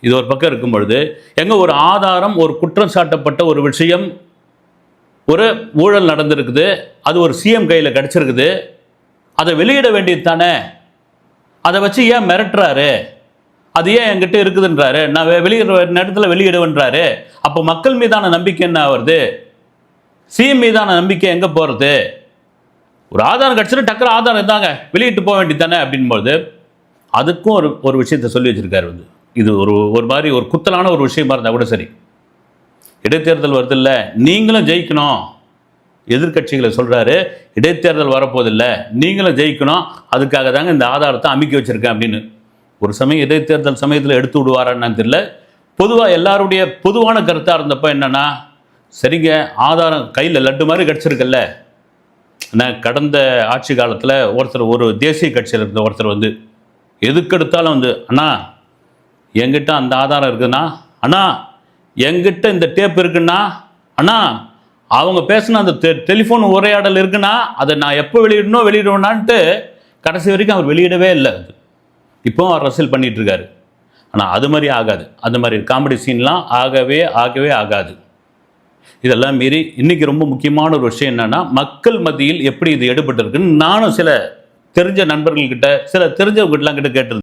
இது ஒரு பக்கம் இருக்கும் பொழுது எங்க ஒரு ஆதாரம், ஒரு குற்றம் சாட்டப்பட்ட ஒரு விஷயம், ஒரு ஊழல் நடந்திருக்குது, அது ஒரு சிஎம் கையில் கிடைச்சிருக்குது, அதை வெளியிட வேண்டியது தானே? அதை வச்சு ஏன் மிரட்டுறாரு? அது ஏன் என்கிட்ட இருக்குதுன்றாரு, நான் வெளியிடுற நேரத்தில் வெளியிடுவேன்றாரு. அப்போ மக்கள் மீதான நம்பிக்கை என்ன ஆகுறது? சிஎம் மீதான நம்பிக்கை எங்கே போகிறது? ஒரு ஆதாரம் கிடச்சிட்டு டக்குற ஆதாரம் இருந்தாங்க வெளியிட்டு போக வேண்டியது தானே அப்படின்போது அதுக்கும் ஒரு விஷயத்தை சொல்லி வச்சிருக்காரு. இது ஒரு மாதிரி ஒரு குத்தலான ஒரு விஷயமா இருந்தால் கூட சரி, இடைத்தேர்தல் வருது இல்லை, நீங்களும் ஜெயிக்கணும். எதிர்கட்சிகளை சொல்கிறாரு, இடைத்தேர்தல் வரப்போதில்லை, நீங்களும் ஜெயிக்கணும், அதுக்காக தாங்க இந்த ஆதாரத்தை அமைக்க வச்சுருக்கேன் அப்படின்னு. ஒரு சமயம் இடைத்தேர்தல் சமயத்தில் எடுத்து விடுவாரான்னு தெரியல. பொதுவாக எல்லாருடைய பொதுவான கருத்தாக இருந்தப்போ என்னென்னா, சரிங்க ஆதாரம் கையில் லட்டு மாதிரி கிடச்சிருக்கல்ல. நான் கடந்த ஆட்சி காலத்தில் ஒரு தேசிய கட்சியில் இருந்த ஒருத்தர் எதுக்கெடுத்தாலும் அண்ணா என்கிட்ட அந்த ஆதாரம் இருக்குதுண்ணா, அண்ணா என்கிட்ட இந்த டேப் இருக்குன்னா, அண்ணா அவங்க பேசின அந்த டெலிஃபோன் உரையாடல் இருக்குன்னா அதை நான் எப்போ வெளியிடுவேனான்ட்டு கடைசி வரைக்கும் அவர் வெளியிடவே இல்லை. இப்போவும் அவர் அரசியல் பண்ணிகிட்டு இருக்காரு. ஆனால் அது மாதிரி ஆகாது. அந்த மாதிரி காமெடி சீன்லாம் ஆகவே ஆகாது. இதெல்லாம் மீறி இன்றைக்கி ரொம்ப முக்கியமான ஒரு விஷயம் என்னென்னா, மக்கள் மத்தியில் எப்படி இது எடுபட்டு இருக்குன்னு நானும் சில தெரிஞ்ச நண்பர்கள்கிட்ட, சில தெரிஞ்சவங்ககிட்டலாம் கேட்டிருந்தேன்.